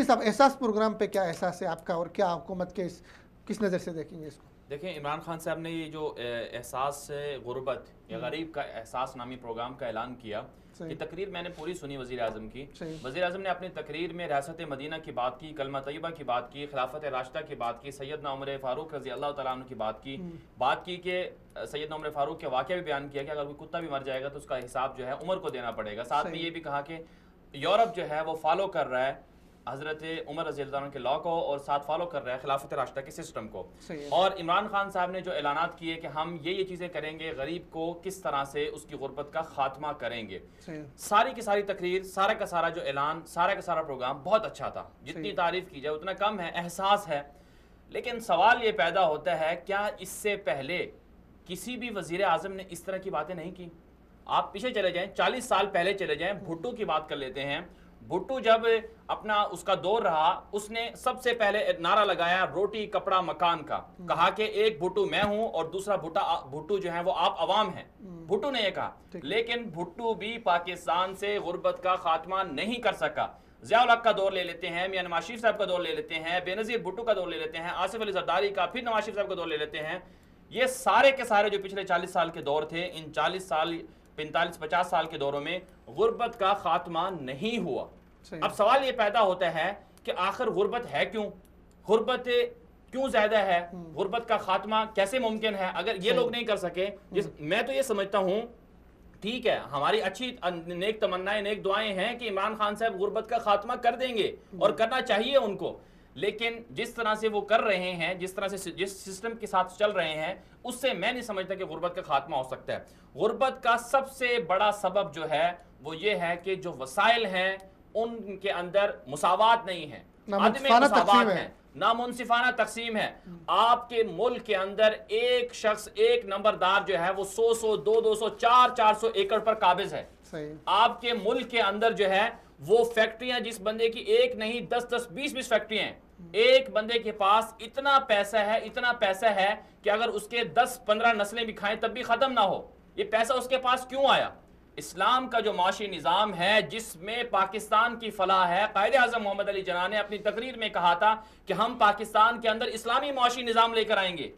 साहब, एहसास प्रोग्राम पे क्या एहसास है आपका और क्या हुकूमत के किस नज़र से देखेंगे इसको? देखें, इमरान खान साहब ने ये जो एहसास गुर्बत या गरीब का एहसास नामी प्रोग्राम का ऐलान किया, ये तकरीर मैंने पूरी सुनी वज़ीर आज़म की। वज़ीर आज़म ने अपनी तकरीर में रियासत मदीना की बात की, कलमा तैयबा की बात की, खिलाफत राशिदा की बात की, सैयदना उमर फारूक रज़ी अल्लाह तआला अन्हु की बात की कि सैयदना उमर फारूक के वाक़या भी बयान किया कि अगर कोई कुत्ता भी मर जाएगा तो उसका हिसाब जो है उमर को देना पड़ेगा। साथ में ये भी कहा कि यूरोप जो है वो फॉलो कर रहा है हज़रत उमर रज़ी अल्लाह अन्हु के लॉ को और साथ फॉलो कर रहा है खिलाफत राशिदा के सिस्टम को। और इमरान खान साहब ने जो ऐलानात किए कि हम ये चीज़ें करेंगे, गरीब को किस तरह से उसकी गुर्बत का खात्मा करेंगे, सारी की सारी तकरीर, सारा का सारा जो ऐलान, सारा का सारा प्रोग्राम बहुत अच्छा था। जितनी तारीफ़ की जाए उतना कम है, एहसास है। लेकिन सवाल ये पैदा होता है, क्या इससे पहले किसी भी वज़ीर आज़म ने इस तरह की बातें नहीं की? आप पीछे चले जाएं, 40 साल पहले चले जाएं, भुट्टो की बात कर लेते हैं। भुट्टो जब अपना उसका दौर रहा, उसने सबसे पहले नारा लगाया रोटी कपड़ा मकान का। कहा कि एक भुट्टो मैं हूं और दूसरा भुट्टो जो है वो आप अवाम हैं। भुट्टो ने ये कहा। लेकिन भुट्टो भी पाकिस्तान से गुर्बत का खात्मा नहीं कर सका। ज़िया-उल हक का दौर ले लेते हैं, मियां नवाज शरीफ साहब का दौर ले लेते हैं, बेनज़ीर भुट्टो का दौर ले लेते हैं, आसिफ अली ज़रदारी का, फिर नवाज शरीफ साहब का दौर ले लेते हैं। ये सारे के सारे जो पिछले 40 साल के दौर थे, इन 40 साल 45-50 साल के दौरों में गुर्बत का खात्मा नहीं हुआ। अब सवाल ये पैदा होता है कि आखिर गुर्बत है क्यों, गुर्बत क्यों ज्यादा है, गुर्बत का खात्मा कैसे मुमकिन है अगर ये लोग नहीं कर सके। मैं तो ये समझता हूँ, ठीक है, हमारी अच्छी नेक तमन्नाएं, नेक दुआएं हैं कि इमरान खान साहब गुर्बत का खात्मा कर देंगे और करना चाहिए उनको। लेकिन जिस तरह से वो कर रहे हैं, जिस तरह से जिस सिस्टम के साथ चल रहे हैं, उससे मैं नहीं समझता कि गुर्बत का खात्मा हो सकता है। गुर्बत का सबसे बड़ा सबब जो है वो ये है कि जो वसाइल हैं उनके अंदर मुसावात नहीं है, मुसावात है, नामुनसिफाना तकसीम है। आपके मुल्क के अंदर एक शख्स, एक नंबरदार जो है वो 100-100, 200-200, 400-400 एकड़ पर काबिज है। आपके मुल्क के अंदर जो है वो फैक्ट्रियां, जिस बंदे की एक नहीं 10-10, 20-20 फैक्ट्रियां हैं, एक बंदे के पास इतना पैसा है, इतना पैसा है कि अगर उसके 10-15 नस्लें भी खाएं तब भी खत्म ना हो। ये पैसा उसके पास क्यों आया? इस्लाम का जो माशी निज़ाम है जिसमें पाकिस्तान की फलाह है, कायदे आज़म मोहम्मद अली जिन्ना ने अपनी तकरीर में कहा था कि हम पाकिस्तान के अंदर इस्लामी माशी निज़ाम लेकर आएंगे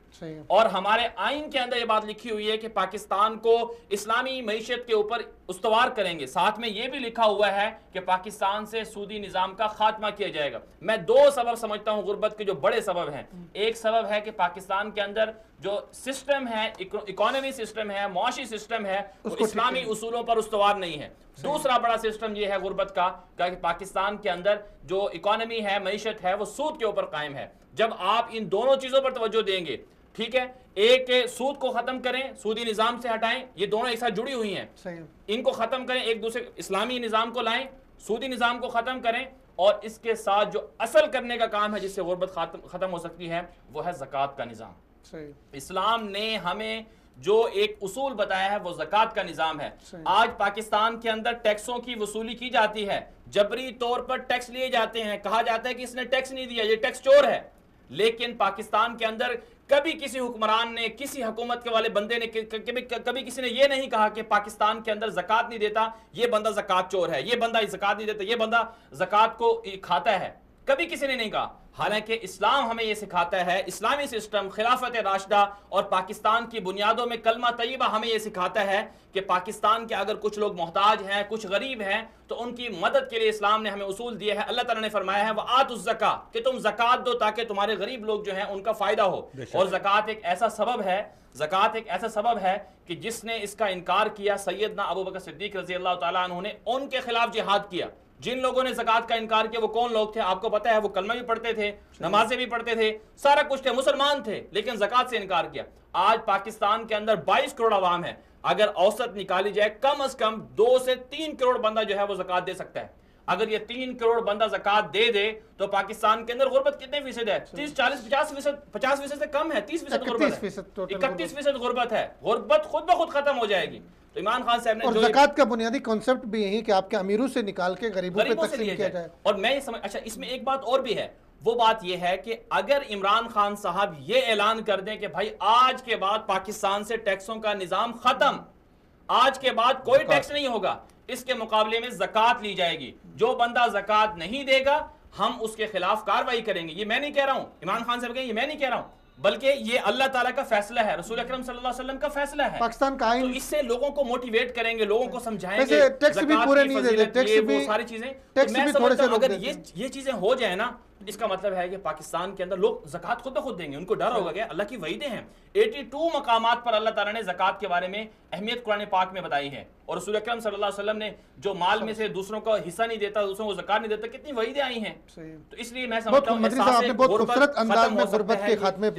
और हमारे आइन के अंदर ये बात लिखी हुई है कि पाकिस्तान को इस्लामी मईशत के ऊपर उस्तवार करेंगे। साथ में ये भी लिखा हुआ है कि पाकिस्तान से सूदी निज़ाम का खात्मा किया जाएगा। मैं दो सबब समझता हूँ गुर्बत के जो बड़े सबब हैं। एक सबब है कि पाकिस्तान के अंदर जो सिस्टम है, इकोनॉमी सिस्टम है, मुआशी सिस्टम है, वो इस्लामी उसूलों पर उस्तवार नहीं है। दूसरा बड़ा सिस्टम ये है गुर्बत का कि पाकिस्तान के अंदर जो इकोनॉमी है, मईशत है, वो सूद के ऊपर कायम है। जब आप इन दोनों चीजों पर तवज्जो देंगे, ठीक है, एक सूद को खत्म करें, सूदी निजाम से हटाएं, ये दोनों एक साथ जुड़ी हुई हैं, इनको खत्म करें, एक दूसरे इस्लामी निजाम को लाएं, सूदी निजाम को खत्म करें, और इसके साथ जो असल करने का काम है जिससे गुर्बत खत्म हो सकती है वो है ज़कात का निजाम। इस्लाम ने हमें जो एक उसूल बताया है वो ज़कात का निजाम है। आज पाकिस्तान के अंदर टैक्सों की वसूली की जाती है, जबरी तौर पर टैक्स लिए जाते हैं, कहा जाता है कि इसने टैक्स नहीं दिया, ये टैक्स चोर है। लेकिन पाकिस्तान के अंदर कभी किसी हुक्मरान ने, किसी हुकूमत के वाले बंदे ने कभी किसी ने ये नहीं कहा कि पाकिस्तान के अंदर ज़कात नहीं देता ये बंदा ज़कात चोर है, ये बंदा ज़कात नहीं देता ये बंदा ज़कात को खाता है, कभी किसी ने नहीं कहा। हालांकि इस्लाम हमें यह सिखाता है, इस्लामी सिस्टम, खिलाफत राशिदा और पाकिस्तान की बुनियादों में कलमा तैयबा हमें यह सिखाता है कि पाकिस्तान के अगर कुछ लोग मोहताज हैं, कुछ गरीब हैं, तो उनकी मदद के लिए इस्लाम ने हमें उसूल दिया है। अल्लाह ताला ने फरमाया है वह आतुज़ ज़का, कि तुम ज़कात दो ताकि तुम्हारे गरीब लोग जो हैं उनका फ़ायदा हो। और ज़कात एक ऐसा सबब है, ज़कात एक ऐसा सबब है कि जिसने इसका इनकार किया, सैयदना अबू बकर सिद्दीक़ रज़ी अल्लाह ताला अन्हु ने उनके खिलाफ जिहाद किया। जिन लोगों ने ज़कात का इनकार किया वो कौन लोग थे आपको पता है? वो कलमा भी पढ़ते थे, नमाजें भी पढ़ते थे, सारा कुछ थे, मुसलमान थे, लेकिन ज़कात से इनकार किया। आज पाकिस्तान के अंदर 22 करोड़ आवाम है, अगर औसत निकाली जाए कम से कम 2 से 3 करोड़ बंदा जो है वो ज़कात दे सकता है। अगर ये 3 करोड़ बंदा ज़कात दे दे तो पाकिस्तान के अंदर गुर्बत कितने फीसद है? 30, 40, 50% से कम है, 30% गुर्बत है, 31% गुर्बत है। गुर्बत खुद ब खुद खत्म हो जाएगी। तो इमरान खान साहब ने और ज़कात का बुनियादी कॉन्सेप्ट भी यही कि आपके अमीरों से निकाल के गरीबों पे तकसीम किया जाए। और मैं ये समझ, अच्छा इसमें एक बात और भी है, वो बात ये है कि अगर इमरान खान साहब ये ऐलान कर दें कि भाई आज के बाद पाकिस्तान से टैक्सों का निजाम खत्म, آج کے بعد کوئی ٹیکس نہیں ہوگا، اس کے مقابلے میں زکوٰۃ لی جائے گی، جو بندہ زکوٰۃ نہیں دے گا ہم اس کے خلاف کارروائی کریں گے۔ یہ میں نہیں کہہ رہا ہوں، عمران خان صاحب کہیں یہ میں نہیں کہہ رہا ہوں، بلکہ یہ اللہ تعالیٰ کا فیصلہ ہے، رسول اکرم صلی اللہ علیہ وسلم کا فیصلہ ہے۔ پاکستان کا تو اس سے لوگوں کو موٹیویٹ کریں گے، لوگوں کو سمجھائیں گے ٹیکس بھی پورے نہیں دیتے، یہ وہ ساری چیزیں۔ میں سمجھتا ہوں اگر یہ چیزیں ہو جائیں نا، اس کا مطلب ہے کہ پاکستان کے اندر لوگ زکوٰۃ خود بخود دیں گے، ان کو ڈر ہوگا کہ اللہ کی وعیدیں ہیں۔ 82 مقامات پر اللہ تعالیٰ نے زکوٰۃ کے بارے میں اہمیت قرآن پاک میں بتائی ہے، اور رسول اکرم صلی اللہ علیہ وسلم نے جو مال میں سے دوسروں کا حصہ نہیں دیتا، دوسروں کو زکوٰۃ نہیں دیتا، کتنی وعیدیں آئی ہیں۔ تو اس لیے میں سمجھتا ہوں آپ نے بہت خوبصورت انداز میں غربت کے خاتمے